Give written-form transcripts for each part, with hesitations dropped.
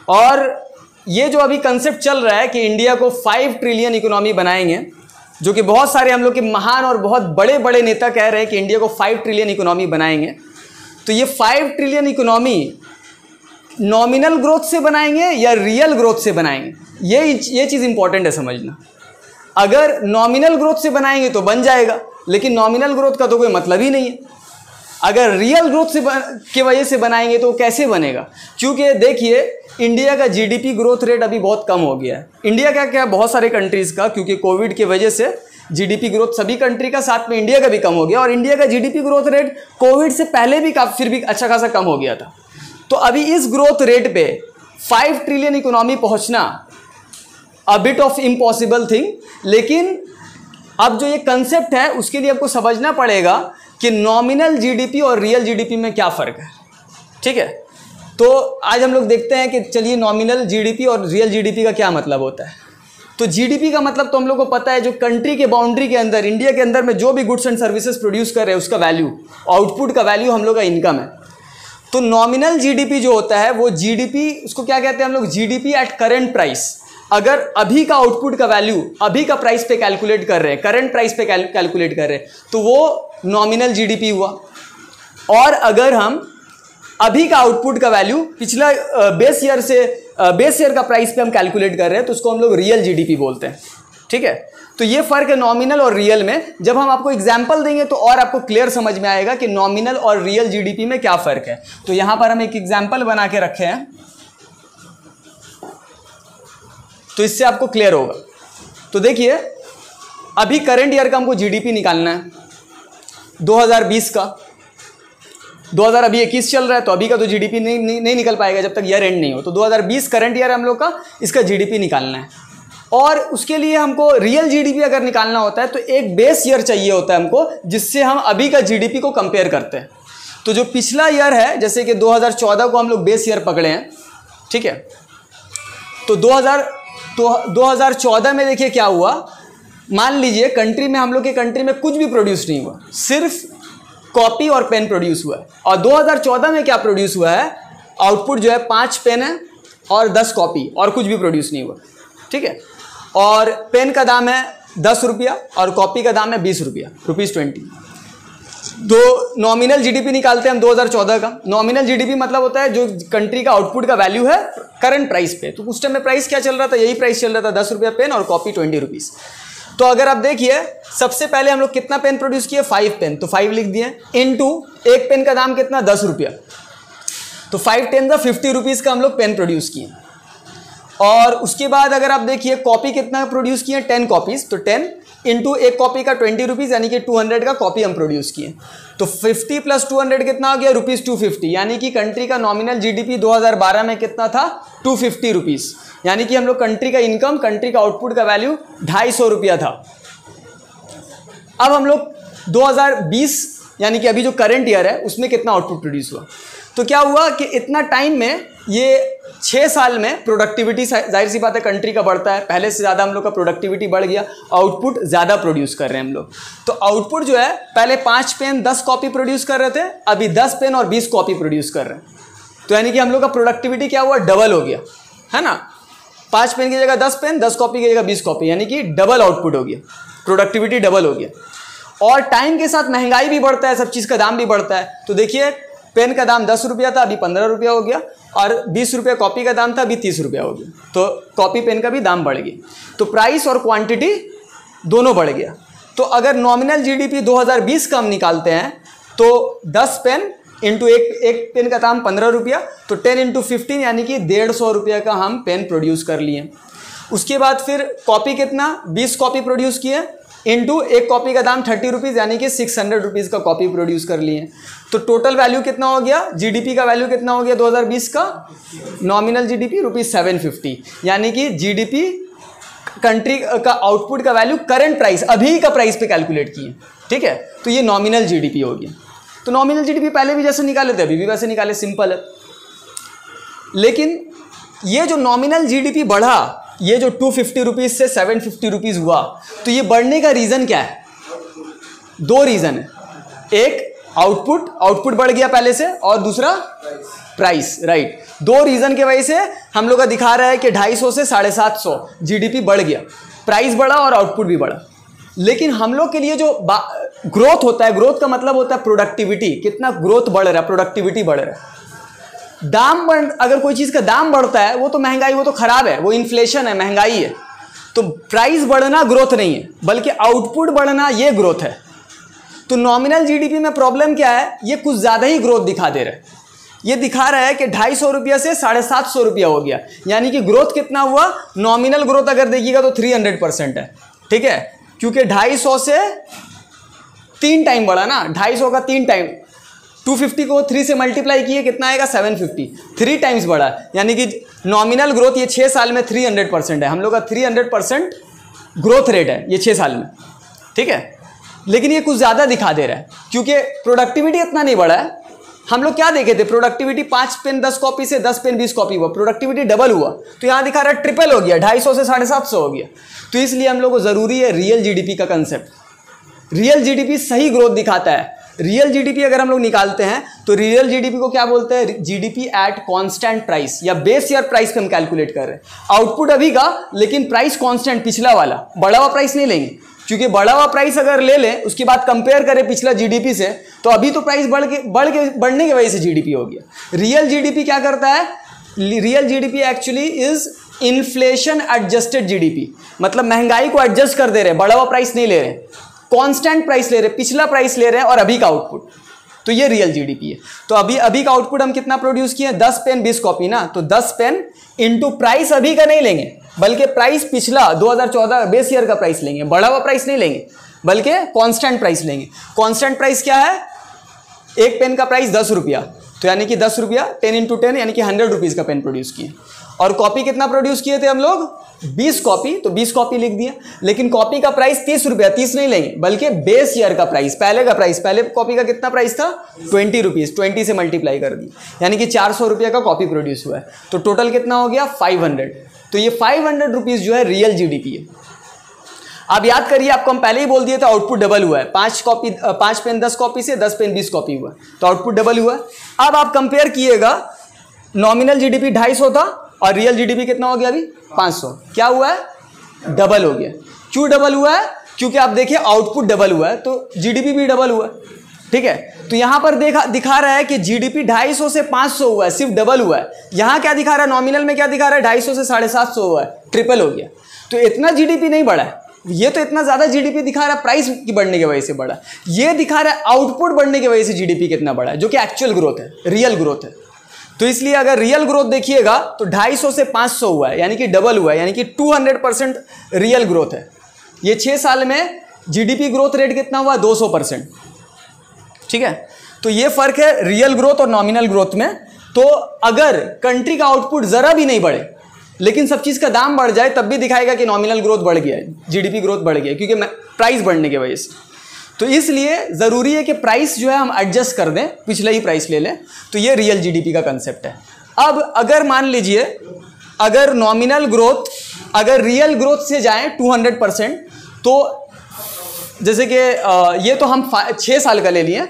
और ये जो अभी कंसेप्ट चल रहा है कि इंडिया को 5 ट्रिलियन इकोनॉमी बनाएंगे, जो कि बहुत सारे हम लोग के महान और बहुत बड़े बड़े नेता कह रहे हैं कि इंडिया को 5 ट्रिलियन इकोनॉमी बनाएंगे, तो ये 5 ट्रिलियन इकोनॉमी नॉमिनल ग्रोथ से बनाएंगे या रियल ग्रोथ से बनाएंगे, ये चीज़ इंपॉर्टेंट है समझना। अगर नॉमिनल ग्रोथ से बनाएंगे तो बन जाएगा, लेकिन नॉमिनल ग्रोथ का तो कोई मतलब ही नहीं है। अगर रियल ग्रोथ से की वजह से बनाएंगे तो कैसे बनेगा? क्योंकि देखिए इंडिया का जीडीपी ग्रोथ रेट अभी बहुत कम हो गया है। इंडिया का क्या, बहुत सारे कंट्रीज़ का, क्योंकि कोविड की वजह से जीडीपी ग्रोथ सभी कंट्री का, साथ में इंडिया का भी कम हो गया। और इंडिया का जीडीपी ग्रोथ रेट कोविड से पहले भी फिर भी अच्छा खासा कम हो गया था। तो अभी इस ग्रोथ रेट पे 5 ट्रिलियन इकोनॉमी पहुंचना a bit of impossible thing. लेकिन अब जो ये कंसेप्ट है उसके लिए आपको समझना पड़ेगा कि नॉमिनल जीडीपी और रियल जीडीपी में क्या फ़र्क है। ठीक है, तो आज हम लोग देखते हैं कि चलिए नॉमिनल जीडीपी और रियल जीडीपी का क्या मतलब होता है। तो जीडीपी का मतलब तो हम लोग को पता है, जो कंट्री के बाउंड्री के अंदर, इंडिया के अंदर में जो भी गुड्स एंड सर्विसेज प्रोड्यूस कर रहे हैं उसका वैल्यू, आउटपुट का वैल्यू हम लोग का इनकम है। तो नॉमिनल जीडीपी जो होता है वो जीडीपी, उसको क्या कहते हैं हम लोग, जीडीपी एट करंट प्राइस। अगर अभी का आउटपुट का वैल्यू अभी का प्राइस पे कैलकुलेट कर रहे हैं, करंट प्राइस पे कैलकुलेट कर रहे हैं, तो वो नॉमिनल जीडीपी हुआ। और अगर हम अभी का आउटपुट का वैल्यू पिछला बेस ईयर का प्राइस पे हम कैलकुलेट कर रहे हैं तो उसको हम लोग रियल जीडीपी बोलते हैं। ठीक है, तो ये फर्क है नॉमिनल और रियल में। जब हम आपको एग्जांपल देंगे तो और आपको क्लियर समझ में आएगा कि नॉमिनल और रियल जीडीपी में क्या फर्क है। तो यहां पर हम एक एग्जांपल बना के रखे हैं, तो इससे आपको क्लियर होगा। तो देखिए अभी करंट ईयर का हमको जीडीपी निकालना है 2020 का। 2021 चल रहा है तो अभी का तो जीडीपी नहीं निकल पाएगा जब तक ईयर एंड नहीं हो। तो 2020 करंट ईयर हम लोग का, इसका जीडीपी निकालना है। और उसके लिए हमको रियल जीडीपी अगर निकालना होता है तो एक बेस ईयर चाहिए होता है हमको, जिससे हम अभी का जीडीपी को कंपेयर करते हैं। तो जो पिछला ईयर है, जैसे कि 2014 को हम लोग बेस ईयर पकड़े हैं, ठीक है, तो 2014 में देखिए क्या हुआ। मान लीजिए कंट्री में, हम लोग के कंट्री में कुछ भी प्रोड्यूस नहीं हुआ, सिर्फ कॉपी और पेन प्रोड्यूस हुआ है। और 2014 में क्या प्रोड्यूस हुआ है, आउटपुट जो है 5 पेन है और 10 कॉपी, और कुछ भी प्रोड्यूस नहीं हुआ। ठीक है, और पेन का दाम है 10 रुपया और कॉपी का दाम है 20 रुपया, ₹20। तो नॉमिनल जीडीपी निकालते हैं हम 2014 का। नॉमिनल जीडीपी मतलब होता है जो कंट्री का आउटपुट का वैल्यू है करंट प्राइस पे। तो उस टाइम में प्राइस क्या चल रहा था, यही प्राइस चल रहा था, 10 रुपया पेन और कॉपी 20 रुपीज़। तो अगर आप देखिए सबसे पहले हम लोग कितना पेन प्रोड्यूस किए, 5 पेन, तो 5 लिख दिए, इनटू एक पेन का दाम कितना, 10 रुपया, तो 5 10 द 50 रुपीज़ का हम लोग पेन प्रोड्यूस किए। और उसके बाद अगर आप देखिए कॉपी कितना प्रोड्यूस किए, 10 कॉपीज़, तो 10 इंटू एक कॉपी का 20 रुपीज़, यानी कि 200 का कॉपी हम प्रोड्यूस किए। तो 50 + 200 कितना हो गया, ₹250, यानी कि कंट्री का नॉमिनल जीडीपी 2012 में कितना था, 250 रुपीज़। यानी कि हम लोग कंट्री का इनकम, कंट्री का आउटपुट का वैल्यू 250 रुपया था। अब हम लोग 2020 यानी कि अभी जो करंट ईयर है उसमें कितना आउटपुट प्रोड्यूस हुआ। तो क्या हुआ कि इतना टाइम में, ये 6 साल में प्रोडक्टिविटी, जाहिर सी बात है कंट्री का बढ़ता है, पहले से ज़्यादा हम लोग का प्रोडक्टिविटी बढ़ गया, आउटपुट ज़्यादा प्रोड्यूस कर रहे हैं हम लोग। तो आउटपुट जो है, पहले 5 पेन 10 कॉपी प्रोड्यूस कर रहे थे, अभी 10 पेन और 20 कॉपी प्रोड्यूस कर रहे हैं। तो यानी कि हम लोग का प्रोडक्टिविटी क्या हुआ, डबल हो गया, है ना। 5 पेन की जगह 10 पेन, 10 कॉपी की जगह 20 कॉपी, यानी कि डबल आउटपुट हो गया, प्रोडक्टिविटी डबल हो गया। और टाइम के साथ महंगाई भी बढ़ता है, सब चीज़ का दाम भी बढ़ता है। तो देखिए पेन का दाम 10 रुपया था, अभी 15 रुपया हो गया, और 20 रुपया कॉपी का दाम था, अभी 30 रुपया हो गया। तो कॉपी पेन का भी दाम बढ़ गया। तो प्राइस और क्वांटिटी दोनों बढ़ गया। तो अगर नॉमिनल जीडीपी 2020 का हम निकालते हैं तो 10 पेन इंटू एक पेन का दाम 15 रुपया, तो 10 इंटू 15 यानी कि 150 रुपया का हम पेन प्रोड्यूस कर लिए। उसके बाद फिर कॉपी कितना, 20 कॉपी प्रोड्यूस किए, इंटू एक कॉपी का दाम 30 रुपीज़, यानी कि 600 रुपीज़ का कॉपी प्रोड्यूस कर लिए। तो टोटल वैल्यू कितना हो गया, जीडीपी का वैल्यू कितना हो गया 2020 का, नॉमिनल जीडीपी ₹750, यानी कि जीडीपी कंट्री का आउटपुट का वैल्यू करंट प्राइस, अभी का प्राइस पे कैलकुलेट किए। ठीक है, तो ये नॉमिनल जीडीपी हो गया। तो नॉमिनल जीडीपी पहले भी जैसे निकाले थे अभी भी वैसे निकाले, सिंपल है। लेकिन ये जो नॉमिनल जीडीपी बढ़ा, ये जो 250 रुपीज़ से 750 रुपीज़ हुआ, तो ये बढ़ने का रीज़न क्या है, 2 रीज़न है। एक आउटपुट बढ़ गया पहले से, और दूसरा प्राइस, राइट। दो रीजन की वजह से हम लोग का दिखा रहा है कि 250 से 750 जीडीपी बढ़ गया, प्राइस बढ़ा और आउटपुट भी बढ़ा। लेकिन हम लोग के लिए जो ग्रोथ होता है, ग्रोथ का मतलब होता है प्रोडक्टिविटी, कितना ग्रोथ बढ़ रहा है, प्रोडक्टिविटी बढ़ रहा है। दाम अगर कोई चीज का दाम बढ़ता है वो तो महंगाई, वो तो खराब है, वो इन्फ्लेशन है, महंगाई है। तो प्राइस बढ़ना ग्रोथ नहीं है, बल्कि आउटपुट बढ़ना ये ग्रोथ है। तो नॉमिनल जीडीपी में प्रॉब्लम क्या है, ये कुछ ज्यादा ही ग्रोथ दिखा दे रहा है। ये दिखा रहा है कि 250 रुपया से 750 रुपया हो गया, यानी कि ग्रोथ कितना हुआ, नॉमिनल ग्रोथ अगर देखिएगा तो 300% है, ठीक है, क्योंकि 250 से 3 टाइम बढ़ा ना, 250 का 3 टाइम, 250 को 3 से मल्टीप्लाई किए कितना आएगा 750, 3 टाइम्स बढ़ा, यानी कि नॉमिनल ग्रोथ ये 6 साल में 300% है। हम लोग का 300% ग्रोथ रेट है ये 6 साल में, ठीक है। लेकिन ये कुछ ज़्यादा दिखा दे रहा है क्योंकि प्रोडक्टिविटी इतना नहीं बढ़ा है। हम लोग क्या देखे थे, प्रोडक्टिविटी 5 पेन 10 कॉपी से 10 पेन 20 कॉपी हुआ, प्रोडक्टिविटी डबल हुआ। तो यहाँ दिखा रहा है ट्रिपल हो गया, 250 से 750 हो गया। तो इसलिए हम लोग को ज़रूरी है रियल जीडीपी का कंसेप्ट। रियल जीडीपी सही ग्रोथ दिखाता है। रियल जीडीपी अगर हम लोग निकालते हैं तो रियल जीडीपी को क्या बोलते हैं, जीडीपी एट कांस्टेंट प्राइस या बेस ईयर प्राइस पे हम कैलकुलेट कर रहे हैं। आउटपुट अभी का, लेकिन प्राइस कांस्टेंट पिछला वाला, बढ़ा हुआ प्राइस नहीं लेंगे, क्योंकि बढ़ा हुआ प्राइस अगर ले लें उसके बाद कंपेयर करें पिछला जीडीपी से, तो अभी तो प्राइस बढ़ने की वजह से जीडीपी हो गया। रियल जीडीपी क्या करता है, real GDP actually is inflation adjusted GDP, मतलब महंगाई को एडजस्ट कर दे रहे हैं, बढ़ा हुआ प्राइस नहीं ले रहे, कांस्टेंट प्राइस ले रहे, पिछला प्राइस ले रहे हैं और अभी का आउटपुट। तो ये रियल जीडीपी है। तो अभी का आउटपुट हम कितना प्रोड्यूस किए, 10 पेन 20 कॉपी ना, तो 10 पेन इंटू प्राइस अभी का नहीं लेंगे, बल्कि प्राइस पिछला 2014 बेस ईयर का प्राइस लेंगे, बढ़ा हुआ प्राइस नहीं लेंगे, बल्कि कांस्टेंट प्राइस लेंगे। कांस्टेंट प्राइस क्या है, एक पेन का प्राइस 10 रुपया, तो यानी कि 10 रुपया 10 इंटू 10 यानी कि 100 रुपीज़ का पेन प्रोड्यूस किए। और कॉपी कितना प्रोड्यूस किए थे हम लोग, 20 कॉपी, तो 20 कॉपी लिख दिया। लेकिन कॉपी का प्राइस 30 रुपया, 30 नहीं लेंगे, बल्कि बेस ईयर का प्राइस, पहले का प्राइस, पहले कॉपी का कितना प्राइस था 20 रुपीज़, 20 से मल्टीप्लाई कर दिया, यानी कि 400 रुपया का कॉपी प्रोड्यूस हुआ है। तो टोटल कितना हो गया 500। तो ये 500 रुपीज़ जो है रियल जीडीपी है। आप याद करिए, आपको हम पहले ही बोल दिए थे आउटपुट डबल हुआ है, 5 पेन 10 कॉपी से 10 पेन 20 कॉपी हुआ, तो आउटपुट डबल हुआ है। अब आप कंपेयर किएगा, नॉमिनल जीडीपी 250 था और रियल जीडीपी कितना हो गया अभी 500, क्या हुआ है, डबल हो गया। क्यों डबल हुआ है, क्योंकि आप देखिए आउटपुट डबल हुआ है तो जीडीपी भी डबल हुआ है, ठीक है। तो यहां पर दिखा रहा है कि जीडीपी 250 से 500 हुआ है, सिर्फ डबल हुआ है। यहां क्या दिखा रहा है, नॉमिनल में क्या दिखा रहा है, 250 से 750 हुआ है, ट्रिपल हो गया। तो इतना जीडीपी नहीं बढ़ा है, ये तो इतना ज्यादा जीडीपी दिखा रहा है प्राइस की बढ़ने की वजह से बढ़ा, ये दिखा रहा है आउटपुट बढ़ने की वजह से जीडीपी कितना बढ़ा है, जो कि एक्चुअल ग्रोथ है, रियल ग्रोथ है। तो इसलिए अगर रियल ग्रोथ देखिएगा तो 250 से 500 हुआ है, यानी कि डबल हुआ है, यानी कि 200% रियल ग्रोथ है। ये 6 साल में जीडीपी ग्रोथ रेट कितना हुआ, 200%, ठीक है। तो ये फर्क है रियल ग्रोथ और नॉमिनल ग्रोथ में। तो अगर कंट्री का आउटपुट जरा भी नहीं बढ़े लेकिन सब चीज का दाम बढ़ जाए, तब भी दिखाएगा कि नॉमिनल ग्रोथ बढ़ गया है, जीडीपी ग्रोथ बढ़ गया है, क्योंकि प्राइस बढ़ने की वजह से। तो इसलिए जरूरी है कि प्राइस जो है हम एडजस्ट कर दें, पिछला ही प्राइस ले लें। तो ये रियल जीडीपी का कंसेप्ट है। अब अगर मान लीजिए, अगर नॉमिनल ग्रोथ अगर रियल ग्रोथ से जाएं 200%, तो जैसे कि ये तो हम 6 साल का ले लिए,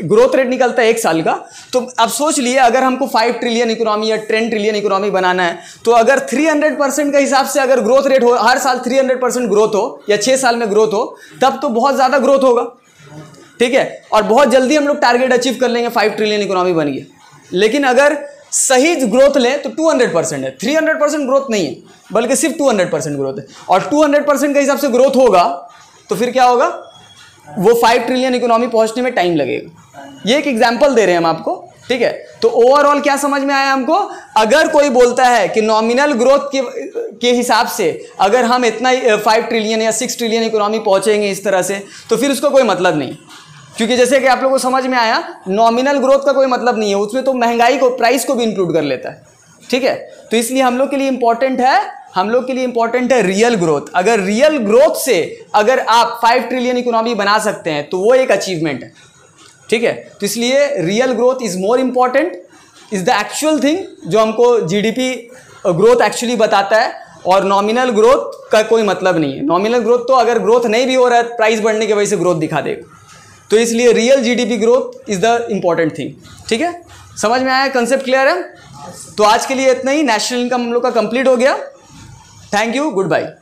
ग्रोथ रेट निकलता है 1 साल का। तो अब सोच लिए अगर हमको 5 ट्रिलियन इकोनॉमी या 10 ट्रिलियन इकोनॉमी बनाना है, तो अगर 300% के हिसाब से अगर ग्रोथ रेट हो, हर साल 300% ग्रोथ हो या 6 साल में ग्रोथ हो, तब तो बहुत ज़्यादा ग्रोथ होगा, ठीक है, और बहुत जल्दी हम लोग टारगेट अचीव कर लेंगे, 5 ट्रिलियन इकोनॉमी बन गई। लेकिन अगर सही ग्रोथ लें तो 200% है, 300% ग्रोथ नहीं है, बल्कि सिर्फ 200% ग्रोथ है। और 200% के हिसाब से ग्रोथ होगा तो फिर क्या होगा, वो 5 ट्रिलियन इकोनॉमी पहुंचने में टाइम लगेगा। ये एक एग्जांपल दे रहे हैं हम आपको, ठीक है। तो ओवरऑल क्या समझ में आया हमको, अगर कोई बोलता है कि नॉमिनल ग्रोथ के हिसाब से अगर हम इतना 5 ट्रिलियन या 6 ट्रिलियन इकोनॉमी पहुंचेंगे इस तरह से, तो फिर उसका कोई मतलब नहीं, क्योंकि जैसे कि आप लोगों को समझ में आया, नॉमिनल ग्रोथ का कोई मतलब नहीं है, उसमें तो महंगाई को, प्राइस को भी इंक्लूड कर लेता है, ठीक है। तो इसलिए हम लोग के लिए इंपॉर्टेंट है रियल ग्रोथ। अगर रियल ग्रोथ से अगर आप 5 ट्रिलियन इकोनॉमी बना सकते हैं तो वो एक अचीवमेंट है, ठीक है। तो इसलिए real growth is more important, is the actual thing जो हमको जीडीपी ग्रोथ एक्चुअली बताता है, और नॉमिनल ग्रोथ का कोई मतलब नहीं है। नॉमिनल ग्रोथ तो अगर ग्रोथ नहीं भी हो रहा है, प्राइस बढ़ने की वजह से ग्रोथ दिखा देगा। तो इसलिए real GDP growth is the important thing. ठीक है, समझ में आया, कंसेप्ट क्लियर है? तो आज के लिए इतना ही। नेशनल इनकम हम लोग का कंप्लीट हो गया। Thank you, good bye.